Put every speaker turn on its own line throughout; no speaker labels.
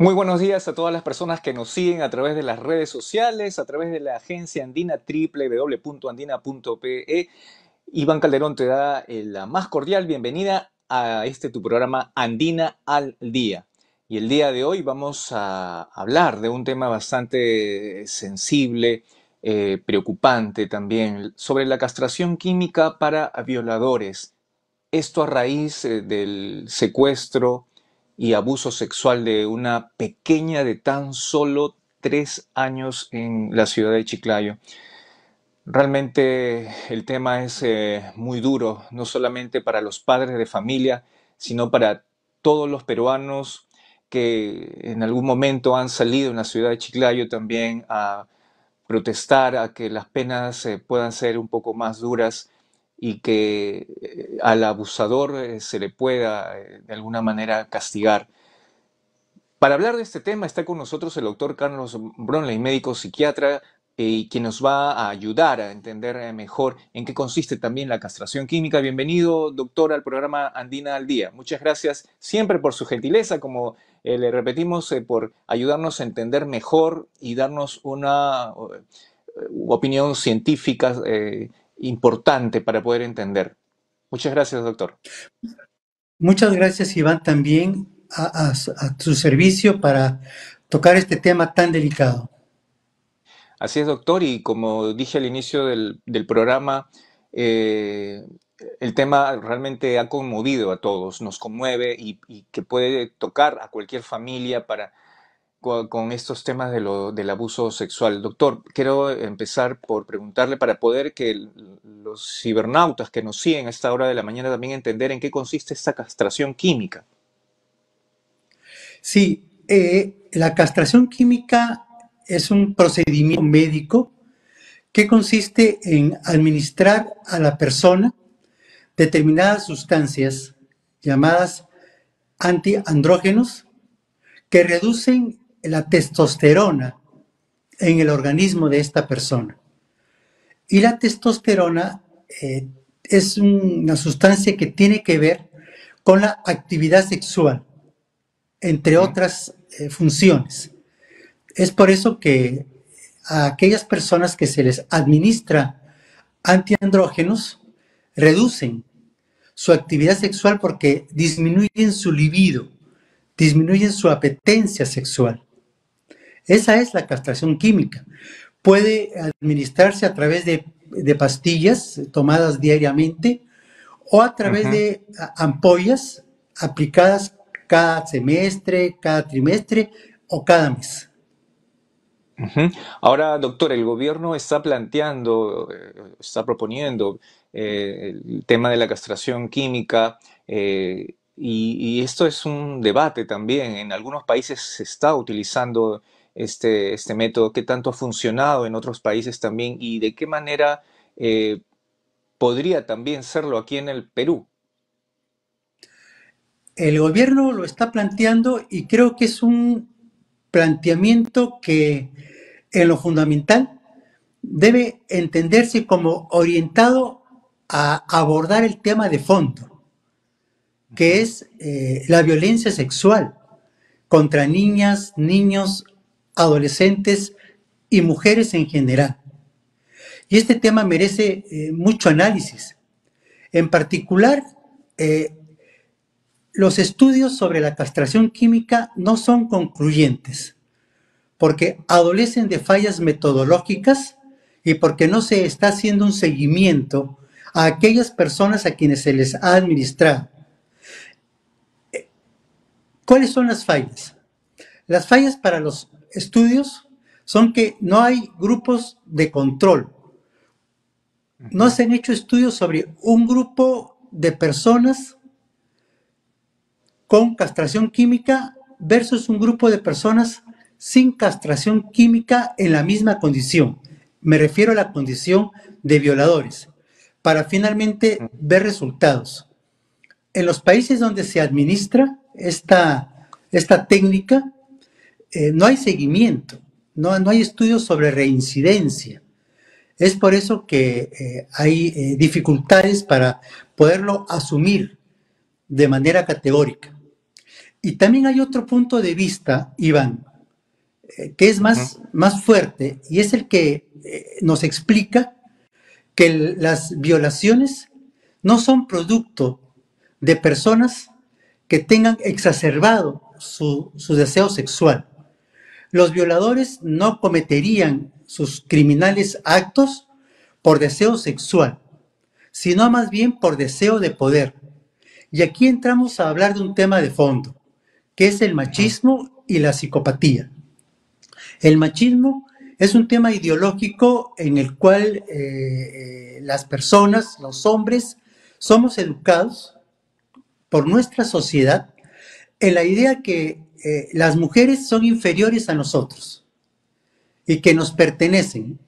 Muy buenos días a todas las personas que nos siguen a través de las redes sociales, a través de la agencia andina www.andina.pe. Iván Calderón te da la más cordial bienvenida a tu programa Andina al Día. Y el día de hoy vamos a hablar de un tema bastante sensible, preocupante también, sobre la castración química para violadores. Esto a raíz del secuestro y abuso sexual de una pequeña de tan solo 3 años en la ciudad de Chiclayo. Realmente el tema es muy duro, no solamente para los padres de familia, sino para todos los peruanos que en algún momento han salido en la ciudad de Chiclayo también a protestar, a que las penas puedan ser un poco más duras y que al abusador se le pueda de alguna manera castigar. Para hablar de este tema está con nosotros el doctor Carlos Bronley, médico psiquiatra, y quien nos va a ayudar a entender mejor en qué consiste también la castración química. Bienvenido, doctor, al programa Andina al Día. Muchas gracias siempre por su gentileza, como le repetimos, por ayudarnos a entender mejor y darnos una opinión científica importante para poder entender. Muchas gracias, doctor.
Muchas gracias, Iván, también a tu servicio para tocar este tema tan delicado.
Así es, doctor, y como dije al inicio del programa, eh, el tema realmente ha conmovido a todos, nos conmueve y que puede tocar a cualquier familia con estos temas del abuso sexual. Doctor, quiero empezar por preguntarle para poder que los cibernautas que nos siguen a esta hora de la mañana también entender en qué consiste esta castración química.
Sí, la castración química es un procedimiento médico que consiste en administrar a la persona determinadas sustancias llamadas antiandrógenos que reducen la testosterona en el organismo de esta persona. Y la testosterona es una sustancia que tiene que ver con la actividad sexual, entre otras funciones. Es por eso que a aquellas personas que se les administra antiandrógenos reducen su actividad sexual porque disminuyen su libido, disminuyen su apetencia sexual. Esa es la castración química. Puede administrarse a través de pastillas tomadas diariamente o a través de ampollas aplicadas cada semestre, cada trimestre o cada mes.
Ahora, doctor, el gobierno está planteando, está proponiendo el tema de la castración química y esto es un debate también. En algunos países se está utilizando este método. ¿Qué tanto ha funcionado en otros países también y de qué manera eh, podría también serlo aquí en el Perú?
El gobierno lo está planteando y creo que es un planteamiento que en lo fundamental debe entenderse como orientado a abordar el tema de fondo, que es la violencia sexual contra niñas, niños, adolescentes y mujeres en general. Y este tema merece mucho análisis. En particular, los estudios sobre la castración química no son concluyentes, porque adolecen de fallas metodológicas y porque no se está haciendo un seguimiento a aquellas personas a quienes se les ha administrado. ¿Cuáles son las fallas? Las fallas para los estudios son que no hay grupos de control. No se han hecho estudios sobre un grupo de personas con castración química versus un grupo de personas sin castración química en la misma condición. Me refiero a la condición de violadores, para finalmente ver resultados. En los países donde se administra esta técnica, no hay seguimiento, no hay estudios sobre reincidencia. Es por eso que hay dificultades para poderlo asumir de manera categórica. Y también hay otro punto de vista, Iván, que es
Ujú,
más fuerte y es el que nos explica que las violaciones no son producto de personas que tengan exacerbado su deseo sexual. Los violadores no cometerían sus criminales actos por deseo sexual, sino más bien por deseo de poder. Y aquí entramos a hablar de un tema de fondo, que es el
ujú,
machismo y la psicopatía. El machismo es un tema ideológico en el cual las personas, los hombres, somos educados por nuestra sociedad en la idea que las mujeres son inferiores a nosotros y que nos pertenecen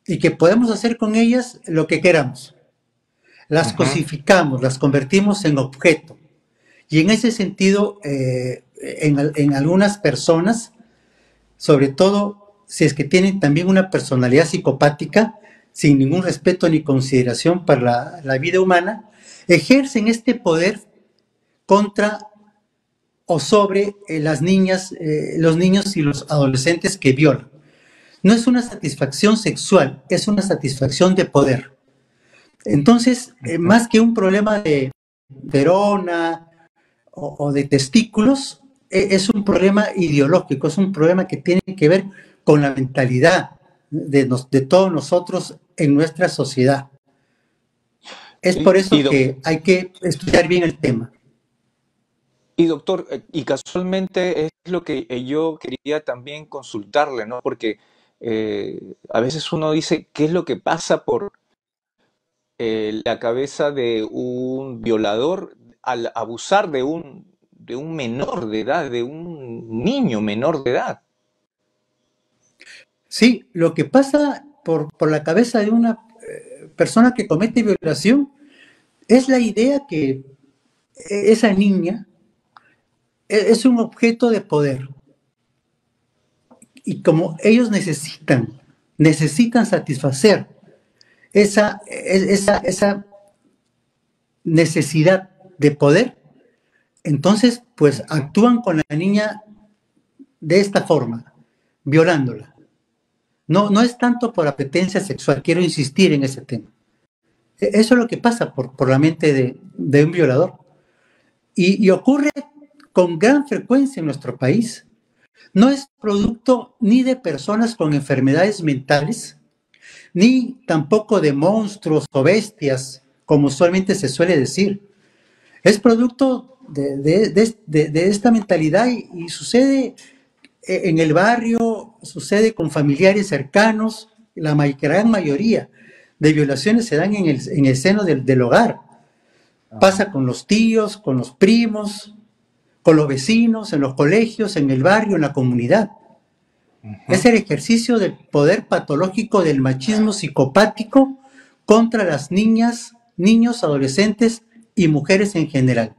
y que podemos hacer con ellas lo que queramos. Las
ujú.
cosificamos, las convertimos en objeto. Y en ese sentido, en algunas personas, sobre todo si es que tienen también una personalidad psicopática, sin ningún respeto ni consideración para la vida humana, ejercen este poder contra o sobre las niñas, los niños y los adolescentes que violan. No es una satisfacción sexual, es una satisfacción de poder. Entonces, más que un problema de verona o de testículos, es un problema ideológico, es un problema que tiene que ver con la mentalidad de todos nosotros en nuestra sociedad. Es por
Y,
eso
y doc-
que hay que estudiar bien el tema.
y doctor, y casualmente es lo que yo quería también consultarle, ¿no? Porque a veces uno dice, ¿qué es lo que pasa por la cabeza de un violador al abusar de un menor de edad, de un niño menor de edad?
Sí, lo que pasa por la cabeza de una persona que comete violación es la idea que esa niña es un objeto de poder y como ellos necesitan satisfacer esa necesidad de poder, entonces pues
Ujú.
actúan con la niña de esta forma, violándola. No, no es tanto por apetencia sexual, quiero insistir en ese tema. Eso es lo que pasa por la mente de un violador. Y ocurre con gran frecuencia en nuestro país. No es producto ni de personas con enfermedades mentales, ni tampoco de monstruos o bestias, como usualmente se suele decir. Es producto de esta mentalidad y sucede en el barrio, sucede con familiares cercanos, la gran mayoría de violaciones se dan en el seno del hogar. Pasa con los tíos, con los primos, con los vecinos, en los colegios, en el barrio, en la comunidad. Es
Ujú.
el ejercicio del poder patológico del machismo psicopático contra las niñas, niños, adolescentes y mujeres en general.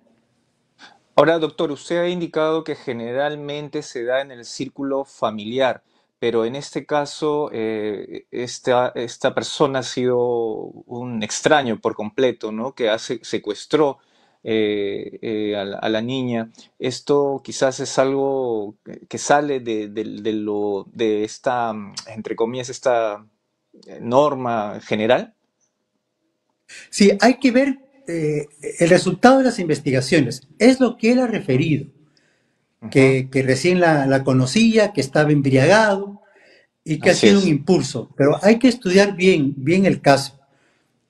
Ahora, doctor, usted ha indicado que generalmente se da en el círculo familiar, pero en este caso, esta persona ha sido un extraño por completo, ¿no? Que secuestró a la niña. Esto quizás es algo que sale de esta, entre comillas, esta norma general.
Sí, hay que ver el resultado de las investigaciones. Es lo que él ha referido,
Ujú.
que recién la conocía, que estaba embriagado y que ha
Así
sido un
es.
impulso. Pero hay que estudiar bien el caso.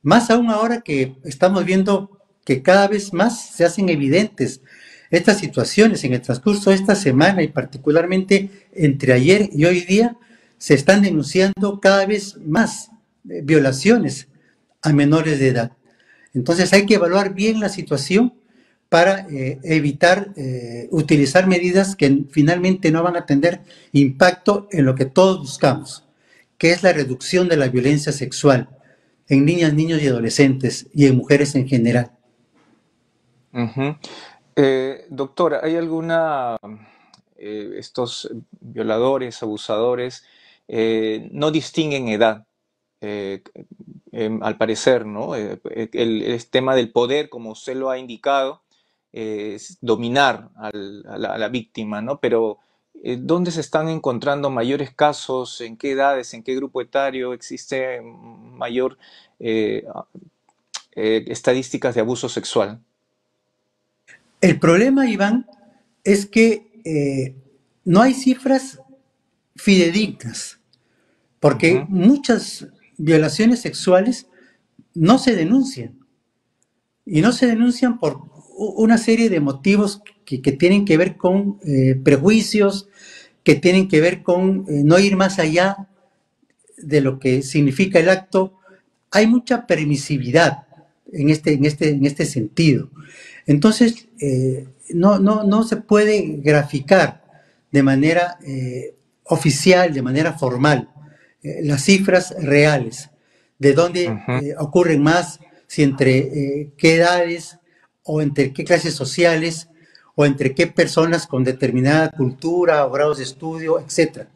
Más aún ahora que estamos viendo que cada vez más se hacen evidentes estas situaciones en el transcurso de esta semana y particularmente entre ayer y hoy día se están denunciando cada vez más violaciones a menores de edad. Entonces hay que evaluar bien la situación para evitar utilizar medidas que finalmente no van a tener impacto en lo que todos buscamos, que es la reducción de la violencia sexual en niñas, niños y adolescentes y en mujeres en general.
Ujú. Doctora, ¿hay alguna, estos violadores, abusadores, no distinguen edad, eh, al parecer, ¿no? El tema del poder, como usted lo ha indicado, dominar a la víctima, ¿no? Pero ¿dónde se están encontrando mayores casos? ¿En qué edades? ¿En qué grupo etario existe mayor eh, estadísticas de abuso sexual?
El problema, Iván, es que no hay cifras fidedignas, porque
Ujú,
muchas violaciones sexuales no se denuncian. Y no se denuncian por una serie de motivos que tienen que ver con prejuicios, que tienen que ver con no ir más allá de lo que significa el acto. Hay mucha permisividad en este sentido. Entonces, no se puede graficar de manera oficial, de manera formal, las cifras reales, de dónde
ujú.
ocurren más, si entre qué edades o entre qué clases sociales o entre qué personas con determinada cultura o grados de estudio, etcétera.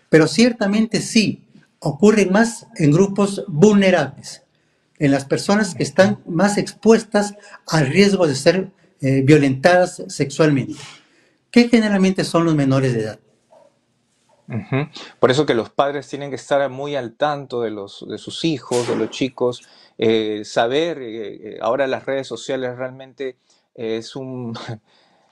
Pero ciertamente sí, ocurren más en grupos vulnerables, en las personas que están más expuestas al riesgo de ser violentadas sexualmente, que generalmente son los menores de edad.
Ujú. Por eso que los padres tienen que estar muy al tanto de sus hijos, de los chicos, saber, ahora las redes sociales realmente es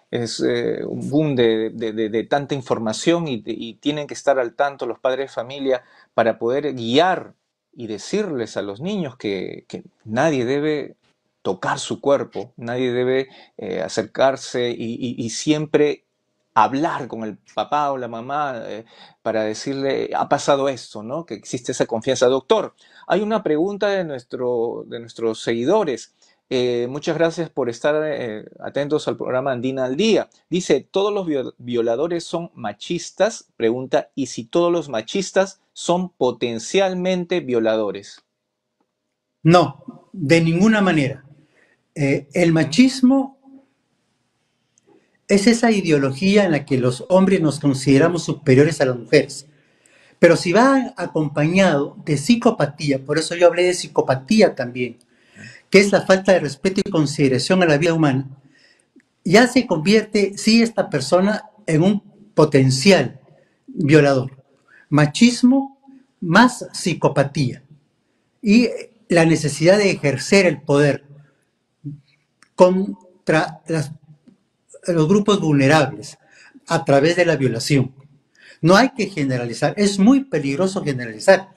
es un boom de tanta información y tienen que estar al tanto los padres de familia para poder guiar y decirles a los niños que nadie debe tocar su cuerpo, nadie debe acercarse y siempre hablar con el papá o la mamá para decirle, ha pasado esto, ¿no? Que existe esa confianza. Doctor, hay una pregunta de nuestros seguidores. Muchas gracias por estar atentos al programa Andina al Día. Dice, ¿todos los violadores son machistas? Pregunta, ¿y si todos los machistas son potencialmente violadores?
No, de ninguna manera. El
Ujú,
machismo es esa ideología en la que los hombres nos consideramos superiores a las mujeres. Pero si va acompañado de psicopatía, por eso yo hablé de psicopatía también, que es la falta de respeto y consideración a la vida humana, ya se convierte, sí, esta persona en un potencial violador. Machismo más psicopatía y la necesidad de ejercer el poder contra los grupos vulnerables a través de la violación. No hay que generalizar, es muy peligroso generalizar,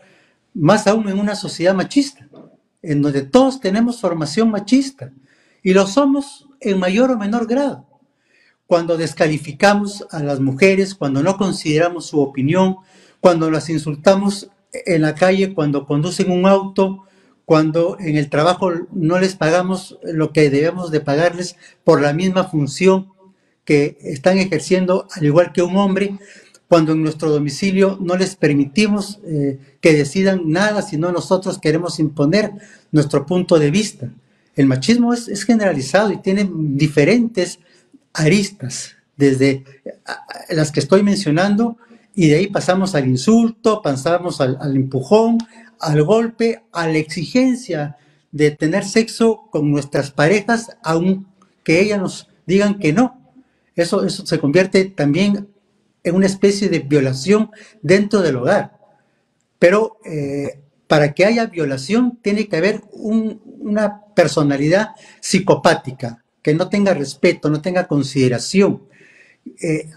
más aún en una sociedad machista, en donde todos tenemos formación machista y lo somos en mayor o menor grado. Cuando descalificamos a las mujeres, cuando no consideramos su opinión, cuando las insultamos en la calle, cuando conducen un auto, cuando en el trabajo no les pagamos lo que debemos de pagarles por la misma función que están ejerciendo al igual que un hombre, cuando en nuestro domicilio no les permitimos que decidan nada, sino nosotros queremos imponer nuestro punto de vista. El machismo es generalizado y tiene diferentes aristas, desde las que estoy mencionando, y de ahí pasamos al insulto, pasamos al empujón, al golpe, a la exigencia de tener sexo con nuestras parejas, aunque ellas nos digan que no. Eso se convierte también en una especie de violación dentro del hogar. Pero para que haya violación tiene que haber una personalidad psicopática, que no tenga respeto, no tenga consideración. Eh,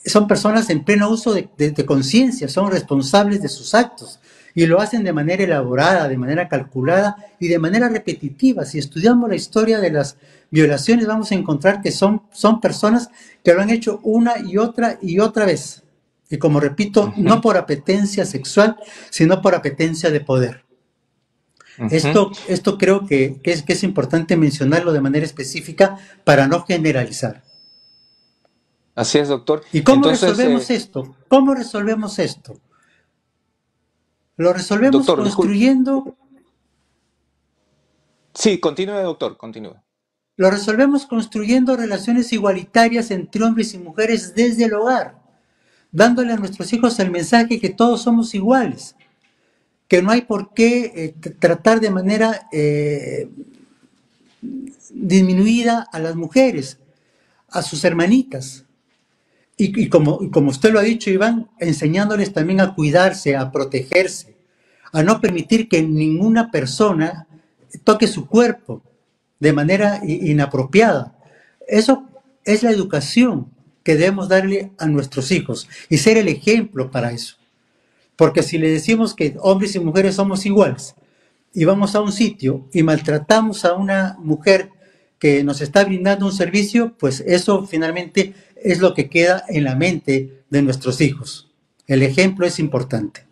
Son personas en pleno uso de conciencia, son responsables de sus actos y lo hacen de manera elaborada, de manera calculada y de manera repetitiva. Si estudiamos la historia de las violaciones vamos a encontrar que son personas que lo han hecho una y otra vez. Y como repito,
ujú,
no por apetencia sexual, sino por apetencia de poder.
ujú.
Esto creo que es importante mencionarlo de manera específica para no generalizar.
Así es, doctor.
¿Y cómo
Entonces,
resolvemos esto? ¿Cómo resolvemos esto? Lo resolvemos
doctor, disculpe.
construyendo,
Sí, continúe, doctor, continúe.
lo resolvemos construyendo relaciones igualitarias entre hombres y mujeres desde el hogar, dándole a nuestros hijos el mensaje que todos somos iguales, que no hay por qué tratar de manera disminuida a las mujeres, a sus hermanitas. Y como usted lo ha dicho, Iván, enseñándoles también a cuidarse, a protegerse, a no permitir que ninguna persona toque su cuerpo de manera inapropiada. Eso es la educación que debemos darle a nuestros hijos y ser el ejemplo para eso. Porque si le decimos que hombres y mujeres somos iguales y vamos a un sitio y maltratamos a una mujer que nos está brindando un servicio, pues eso finalmente es lo que queda en la mente de nuestros hijos. El ejemplo es importante.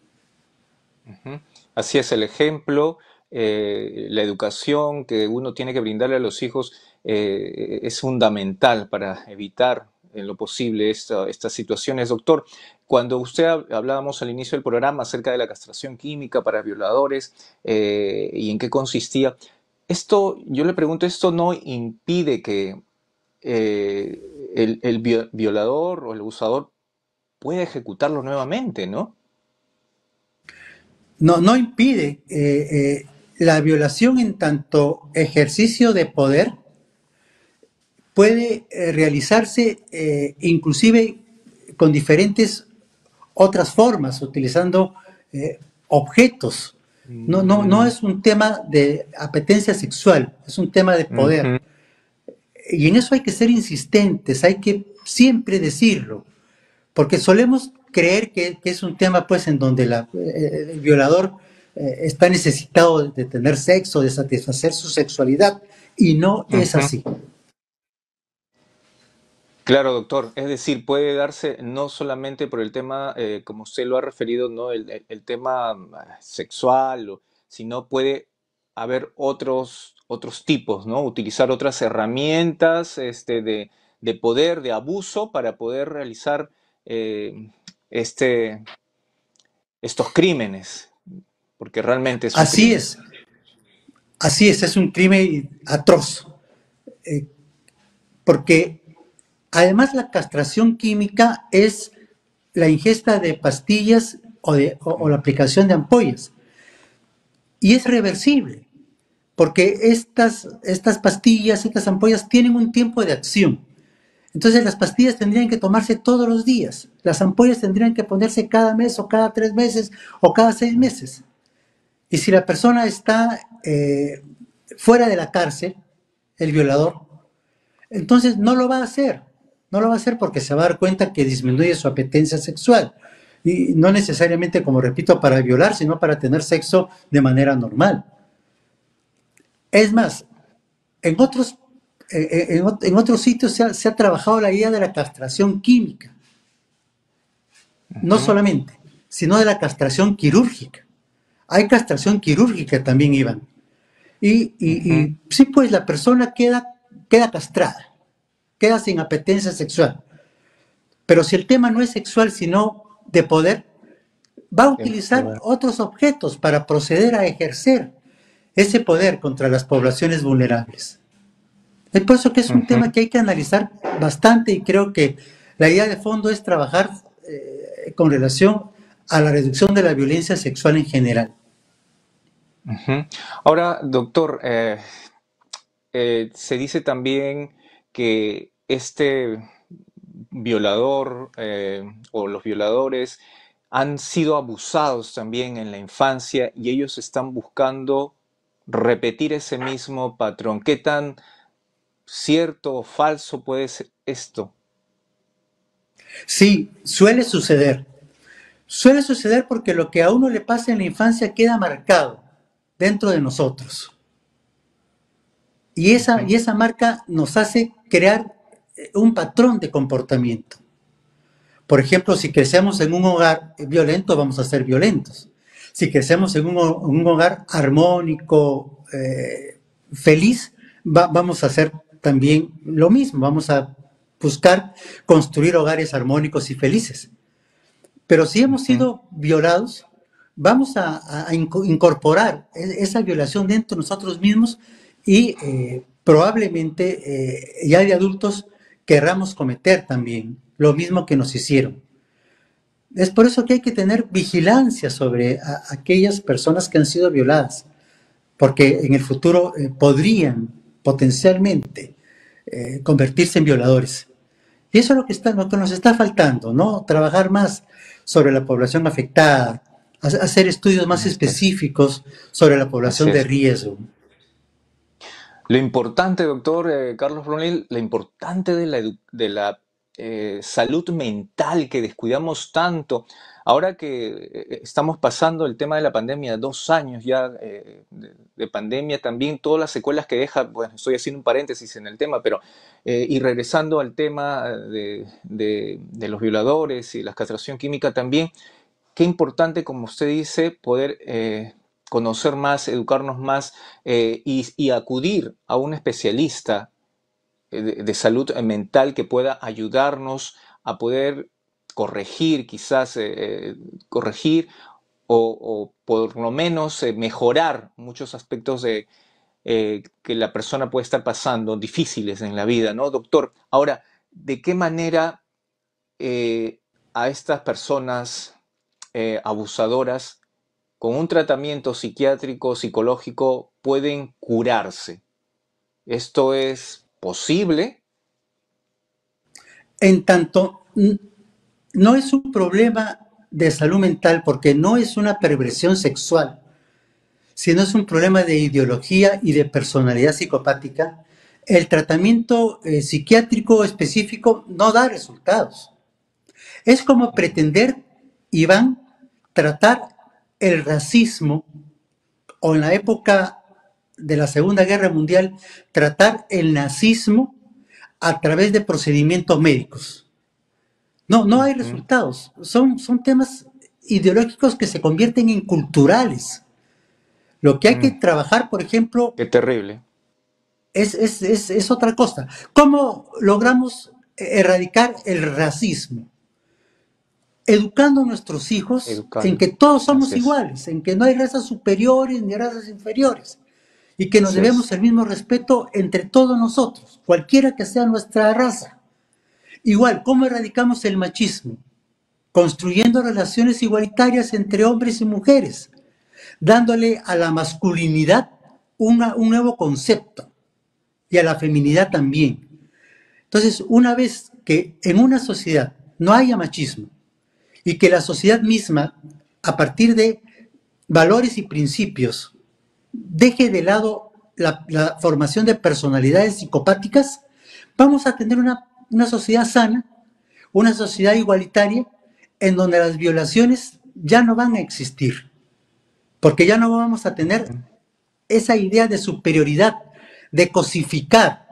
Ujú. Así es, el ejemplo, la educación que uno tiene que brindarle a los hijos es fundamental para evitar en lo posible estas situaciones. Doctor, cuando usted hablábamos al inicio del programa acerca de la castración química para violadores y en qué consistía, esto, yo le pregunto, ¿esto no impide que el violador o el abusador pueda ejecutarlo nuevamente, ¿no?
No impide la violación en tanto ejercicio de poder puede realizarse inclusive con diferentes otras formas, utilizando objetos. No
Mm,
es un tema de apetencia sexual, es un tema de poder.
ujú.
Y en eso hay que ser insistentes, hay que siempre decirlo, porque solemos creer que es un tema pues en donde el violador está necesitado de tener sexo, de satisfacer su sexualidad, y no es
Ujú.
así.
Claro, doctor. Es decir, puede darse no solamente por el tema, como usted lo ha referido, ¿no? El tema sexual, sino puede haber otros tipos, ¿no? Utilizar otras herramientas de poder, de abuso, para poder realizar eh, este, estos crímenes, porque realmente es un
Así
crimen.
es, así es un crimen atroz, eh, porque además la castración química es la ingesta de pastillas o la aplicación de ampollas, y es reversible, porque estas pastillas, estas ampollas tienen un tiempo de acción. Entonces las pastillas tendrían que tomarse todos los días, las ampollas tendrían que ponerse cada mes o cada 3 meses o cada 6 meses. Y si la persona está fuera de la cárcel, el violador, entonces no lo va a hacer. No lo va a hacer porque se va a dar cuenta que disminuye su apetencia sexual. Y no necesariamente, como repito, para violar, sino para tener sexo de manera normal. Es más, en otros sitios se ha trabajado la idea de la castración química. No
Ujú,
solamente, sino de la castración quirúrgica. Hay castración quirúrgica también, Iván.
ujú.
Y sí, pues la persona queda castrada, queda sin apetencia sexual. Pero si el tema no es sexual, sino de poder, va a
El
utilizar
poder.
otros objetos para proceder a ejercer ese poder contra las poblaciones vulnerables. Es por eso que es un
Ujú.
tema que hay que analizar bastante y creo que la idea de fondo es trabajar con relación a la reducción de la violencia sexual en general.
Ujú. Ahora, doctor, se dice también que este violador o los violadores han sido abusados también en la infancia y ellos están buscando repetir ese mismo patrón. ¿Qué tan cierto o falso puede ser esto?
Sí, suele suceder. Suele suceder porque lo que a uno le pasa en la infancia queda marcado dentro de nosotros.
Ujú,
Y esa marca nos hace crear un patrón de comportamiento. Por ejemplo, si crecemos en un hogar violento, vamos a ser violentos. Si crecemos en un hogar armónico, feliz, vamos a hacer también lo mismo. Vamos a buscar construir hogares armónicos y felices. Pero si hemos
ujú.
sido violados, vamos a incorporar esa violación dentro de nosotros mismos y probablemente ya de adultos querramos cometer también lo mismo que nos hicieron. Es por eso que hay que tener vigilancia sobre aquellas personas que han sido violadas, porque en el futuro podrían potencialmente convertirse en violadores. Y eso es lo que nos está faltando, ¿no? Trabajar más sobre la población afectada, hacer estudios más
Así es.
específicos sobre la
Así
población de
es.
riesgo.
Lo importante, doctor Carlos Brunel, lo importante de la salud mental que descuidamos tanto. Ahora que estamos pasando el tema de la pandemia, 2 años ya de pandemia, también todas las secuelas que deja, bueno, estoy haciendo un paréntesis en el tema, pero y regresando al tema de los violadores y la castración química también, qué importante, como usted dice, poder conocer más, educarnos más y acudir a un especialista de salud mental que pueda ayudarnos a poder corregir, quizás corregir o por lo menos mejorar muchos aspectos que la persona puede estar pasando difíciles en la vida, ¿no, doctor? Ahora, ¿de qué manera a estas personas abusadoras con un tratamiento psiquiátrico, psicológico, pueden curarse? ¿Esto es posible?
En tanto, no es un problema de salud mental porque no es una perversión sexual, sino es un problema de ideología y de personalidad psicopática. El tratamiento psiquiátrico específico no da resultados. Es como pretender, Iván, tratar el racismo o en la época de la Segunda Guerra Mundial, tratar el nazismo a través de procedimientos médicos. No, no hay
Ujú.
resultados. Son temas ideológicos que se convierten en culturales. Lo que hay que
Mm,
trabajar, por ejemplo,
qué terrible.
es otra cosa. ¿Cómo logramos erradicar el racismo? Educando a nuestros hijos en
Educando.
que todos somos
Así es.
iguales, en que no hay razas superiores ni razas inferiores, y que nos
Así
debemos
es.
el mismo respeto entre todos nosotros, cualquiera que sea nuestra raza. Igual, ¿cómo erradicamos el machismo? Construyendo relaciones igualitarias entre hombres y mujeres, dándole a la masculinidad un nuevo concepto y a la feminidad también. Entonces, una vez que en una sociedad no haya machismo y que la sociedad misma, a partir de valores y principios, deje de lado la formación de personalidades psicopáticas, vamos a tener una sociedad sana, una sociedad igualitaria, en donde las violaciones ya no van a existir, porque ya no vamos a tener esa idea de superioridad, de cosificar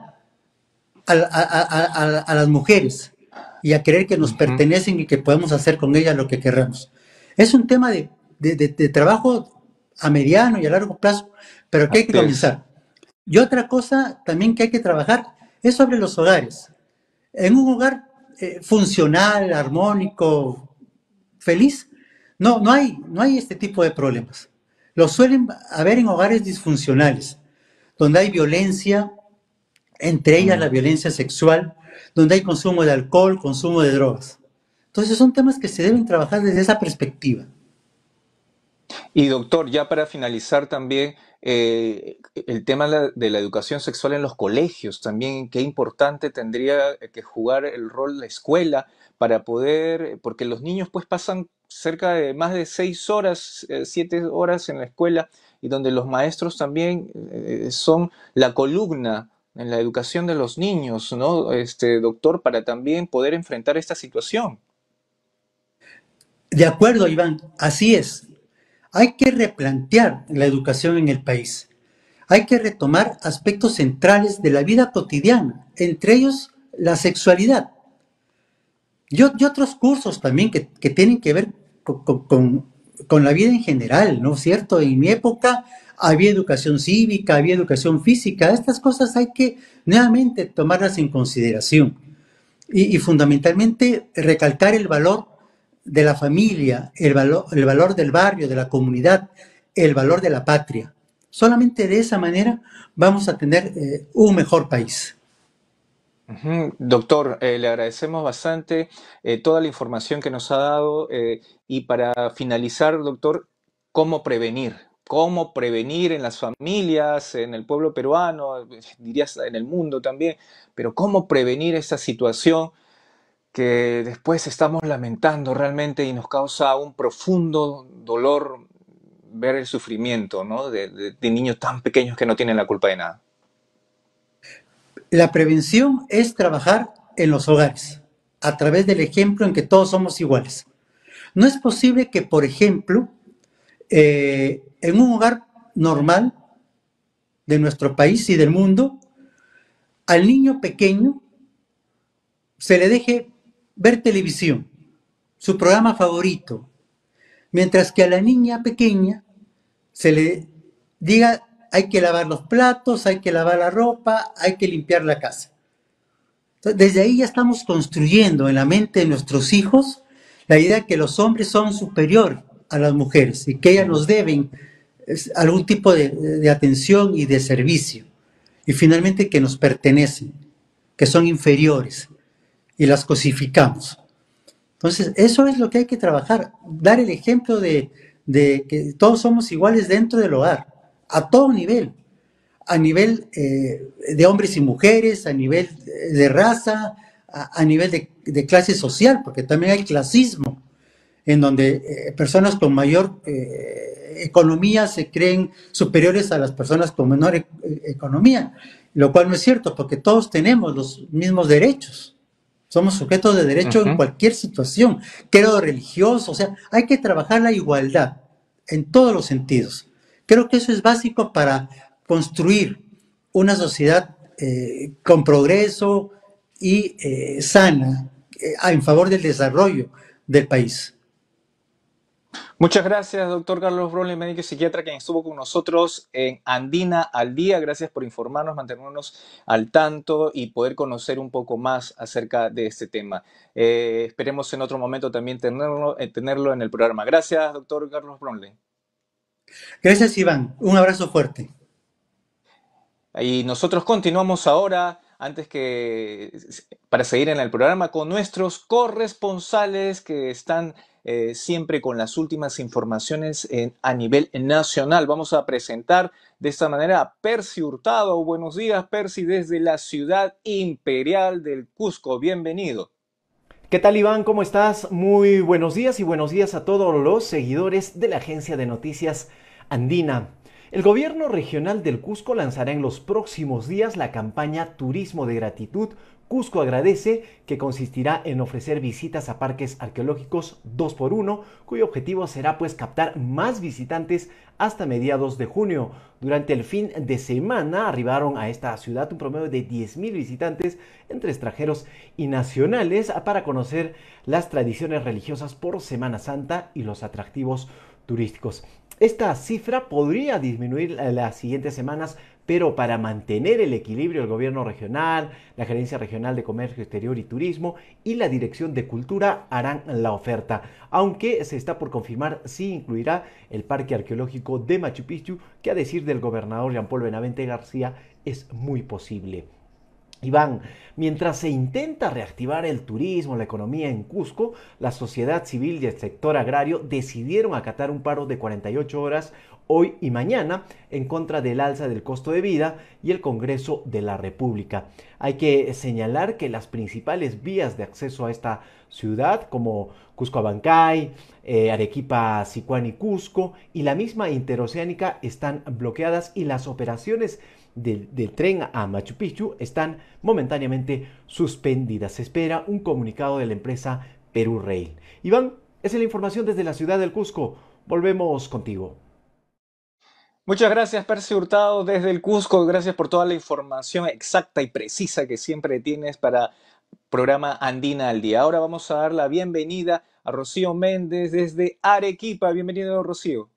a las mujeres y a creer que nos
Ujú.
pertenecen y que podemos hacer con ellas lo que querramos. Es un tema de trabajo a mediano y a largo plazo, pero que hay que
Así es.
comenzar. Y otra cosa también que hay que trabajar es sobre los hogares. En un hogar funcional, armónico, feliz, no hay este tipo de problemas. Los suelen haber en hogares disfuncionales, donde hay violencia, entre ellas la
Mm.
violencia sexual, donde hay consumo de alcohol, consumo de drogas. Entonces son temas que se deben trabajar desde esa perspectiva.
Y doctor, ya para finalizar también, el tema de la educación sexual en los colegios, también qué importante tendría que jugar el rol la escuela para poder, porque los niños pues pasan cerca de más de 6 horas, 7 horas en la escuela y donde los maestros también son la columna en la educación de los niños, ¿no? Doctor, para también poder enfrentar esta situación.
De acuerdo, Iván, así es. Hay que replantear la educación en el país. Hay que retomar aspectos centrales de la vida cotidiana, entre ellos la sexualidad. Y otros cursos también que tienen que ver con la vida en general, ¿no es cierto? En mi época había educación cívica, había educación física. Estas cosas hay que nuevamente tomarlas en consideración. Y fundamentalmente recalcar el valor de la familia, el valor del barrio, de la comunidad, el valor de la patria. Solamente de esa manera vamos a tener un mejor país.
Ujú. Doctor, le agradecemos bastante toda la información que nos ha dado y para finalizar, doctor, ¿cómo prevenir? cómo prevenir en las familias, en el pueblo peruano, dirías en el mundo también, pero cómo prevenir esa situación que después estamos lamentando realmente y nos causa un profundo dolor ver el sufrimiento, ¿no? de niños tan pequeños que no tienen la culpa de nada.
La prevención es trabajar en los hogares, a través del ejemplo en que todos somos iguales. No es posible que, por ejemplo, en un hogar normal de nuestro país y del mundo, al niño pequeño se le deje ver televisión, su programa favorito, mientras que a la niña pequeña se le diga hay que lavar los platos, hay que lavar la ropa, hay que limpiar la casa. Entonces, desde ahí ya estamos construyendo en la mente de nuestros hijos la idea de que los hombres son superiores a las mujeres y que ellas nos deben algún tipo de atención y de servicio. Y finalmente que nos pertenecen, que son inferiores y las cosificamos. Entonces, eso es lo que hay que trabajar, dar el ejemplo de que todos somos iguales dentro del hogar, a todo nivel, a nivel de hombres y mujeres, a nivel de raza, a nivel de clase social, porque también hay clasismo, en donde personas con mayor economía se creen superiores a las personas con menor economía, lo cual no es cierto, porque todos tenemos los mismos derechos. Somos sujetos de derecho en cualquier situación, credo religioso, o sea, hay que trabajar la igualdad en todos los sentidos. Creo que eso es básico para construir una sociedad con progreso y sana en favor del desarrollo del país.
Muchas gracias, doctor Carlos Brownlee, médico y psiquiatra, quien estuvo con nosotros en Andina al Día. Gracias por informarnos, mantenernos al tanto y poder conocer un poco más acerca de este tema. Esperemos en otro momento también tenerlo en el programa. Gracias, doctor Carlos Brownlee.
Gracias, Iván. Un abrazo fuerte.
Y nosotros continuamos ahora, para seguir en el programa, con nuestros corresponsales que están siempre con las últimas informaciones a nivel nacional. Vamos a presentar de esta manera a Percy Hurtado. Buenos días, Percy, desde la ciudad imperial del Cusco. Bienvenido.
¿Qué tal, Iván? ¿Cómo estás? Muy buenos días y buenos días a todos los seguidores de la agencia de noticias Andina. El gobierno regional del Cusco lanzará en los próximos días la campaña Turismo de Gratitud Cusco Agradece, que consistirá en ofrecer visitas a parques arqueológicos 2x1, cuyo objetivo será pues captar más visitantes hasta mediados de junio. Durante el fin de semana arribaron a esta ciudad un promedio de 10.000 visitantes entre extranjeros y nacionales para conocer las tradiciones religiosas por Semana Santa y los atractivos turísticos. Esta cifra podría disminuir las siguientes semanas, pero para mantener el equilibrio, el gobierno regional, la Gerencia Regional de Comercio Exterior y Turismo y la Dirección de Cultura harán la oferta, aunque se está por confirmar si incluirá el Parque Arqueológico de Machu Picchu, que a decir del gobernador Jean Paul Benavente García es muy posible. Iván, mientras se intenta reactivar el turismo, la economía en Cusco, la sociedad civil y el sector agrario decidieron acatar un paro de 48 horas hoy y mañana en contra del alza del costo de vida y el Congreso de la República. Hay que señalar que las principales vías de acceso a esta ciudad, como Cusco Abancay, Arequipa, Sicuán y Cusco, y la misma interoceánica están bloqueadas y las operaciones del tren a Machu Picchu están momentáneamente suspendidas. Se espera un comunicado de la empresa Perú Rail. Iván, esa es la información desde la ciudad del Cusco. Volvemos contigo.
Muchas gracias, Percy Hurtado, desde el Cusco. Gracias por toda la información exacta y precisa que siempre tienes para programa Andina al Día. Ahora vamos a dar la bienvenida a Rocío Méndez desde Arequipa. Bienvenido, Rocío.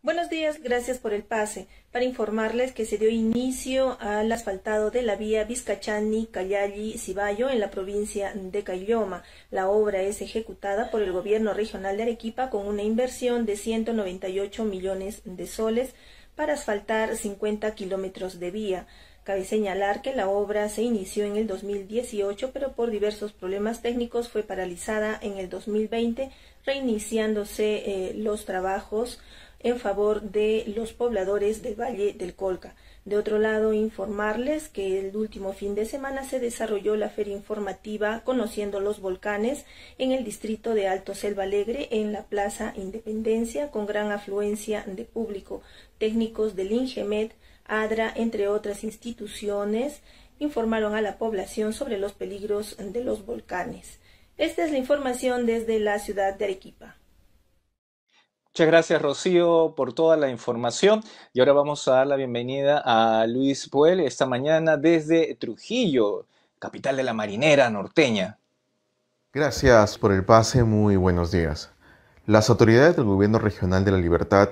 Buenos días, gracias por el pase. Para informarles que se dio inicio al asfaltado de la vía Vizcachani-Cayalli-Cibayo en la provincia de Caylloma. La obra es ejecutada por el gobierno regional de Arequipa con una inversión de 198 millones de soles para asfaltar 50 kilómetros de vía. Cabe señalar que la obra se inició en el 2018, pero por diversos problemas técnicos fue paralizada en el 2020, reiniciándose los trabajos en favor de los pobladores del Valle del Colca. De otro lado, informarles que el último fin de semana se desarrolló la feria informativa Conociendo los Volcanes en el distrito de Alto Selva Alegre, en la Plaza Independencia, con gran afluencia de público. Técnicos del INGEMED, ADRA, entre otras instituciones, informaron a la población sobre los peligros de los volcanes. Esta es la información desde la ciudad de Arequipa.
Muchas gracias, Rocío, por toda la información. Y ahora vamos a dar la bienvenida a Luis Puel esta mañana desde Trujillo, capital de la marinera norteña.
Gracias por el pase, muy buenos días. Las autoridades del Gobierno Regional de la Libertad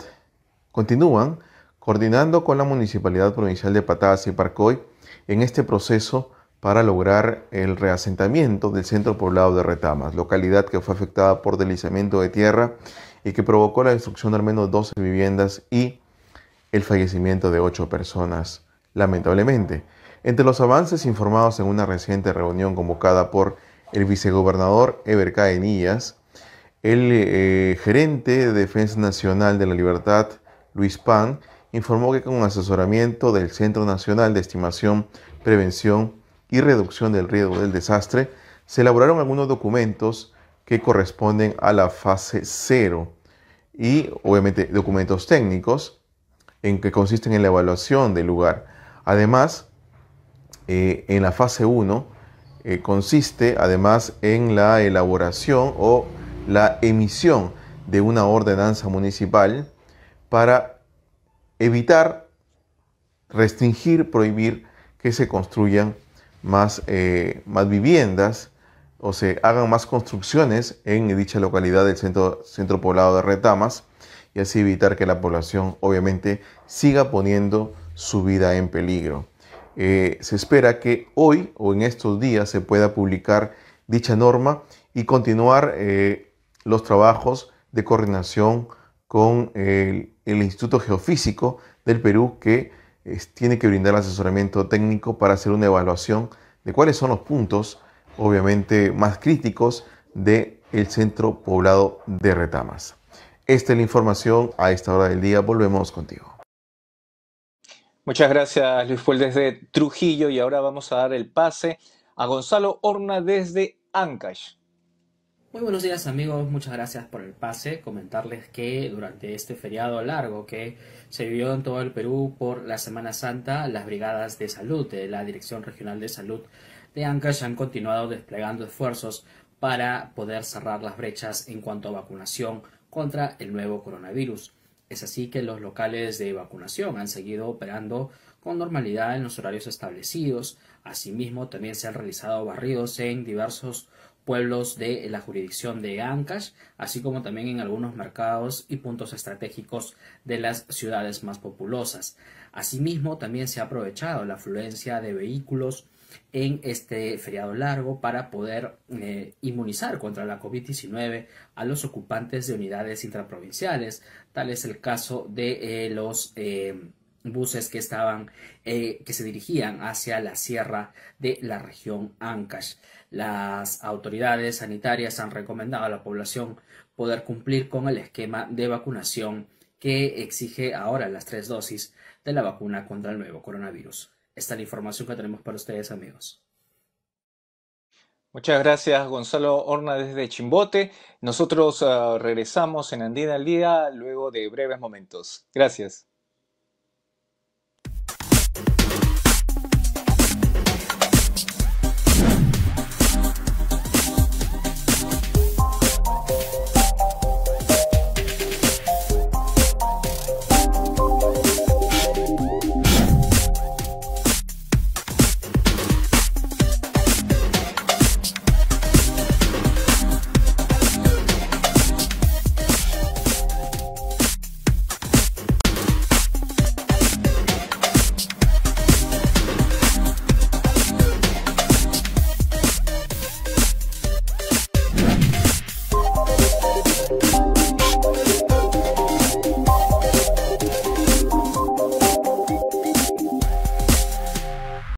continúan coordinando con la Municipalidad Provincial de Patadas y Parcoy en este proceso para lograr el reasentamiento del centro poblado de Retamas, localidad que fue afectada por deslizamiento de tierra y que provocó la destrucción de al menos 12 viviendas y el fallecimiento de 8 personas, lamentablemente. Entre los avances informados en una reciente reunión convocada por el vicegobernador Eber Caenillas, el gerente de Defensa Nacional de la Libertad, Luis Pan, informó que con asesoramiento del Centro Nacional de Estimación, Prevención y Reducción del Riesgo del Desastre, se elaboraron algunos documentos que corresponden a la fase 0 y obviamente documentos técnicos en que consisten en la evaluación del lugar. Además, en la fase 1 consiste además en la elaboración o la emisión de una ordenanza municipal para evitar, restringir, prohibir que se construyan más viviendas o se hagan más construcciones en dicha localidad del centro poblado de Retamas, y así evitar que la población obviamente siga poniendo su vida en peligro. Se espera que hoy o en estos días se pueda publicar dicha norma y continuar los trabajos de coordinación con el Instituto Geofísico del Perú, que tiene que brindar asesoramiento técnico para hacer una evaluación de cuáles son los puntos obviamente más críticos del centro poblado de Retamas. Esta es la información a esta hora del día. Volvemos contigo.
Muchas gracias, Luis Puel, desde Trujillo. Y ahora vamos a dar el pase a Gonzalo Horna desde Ancash.
Muy buenos días, amigos, muchas gracias por el pase. Comentarles que durante este feriado largo que se vivió en todo el Perú por la Semana Santa, las brigadas de salud de la Dirección Regional de Salud de Ancash han continuado desplegando esfuerzos para poder cerrar las brechas en cuanto a vacunación contra el nuevo coronavirus. Es así que los locales de vacunación han seguido operando con normalidad en los horarios establecidos. Asimismo, también se han realizado barridos en diversos pueblos de la jurisdicción de Ancash, así como también en algunos mercados y puntos estratégicos de las ciudades más populosas. Asimismo, también se ha aprovechado la afluencia de vehículos en este feriado largo para poder inmunizar contra la COVID-19 a los ocupantes de unidades intraprovinciales. Tal es el caso de los buses que se dirigían hacia la sierra de la región Ancash. Las autoridades sanitarias han recomendado a la población poder cumplir con el esquema de vacunación que exige ahora las 3 dosis de la vacuna contra el nuevo coronavirus. Esta es la información que tenemos para ustedes, amigos.
Muchas gracias, Gonzalo Horna desde Chimbote. Nosotros regresamos en Andina al Día luego de breves momentos. Gracias.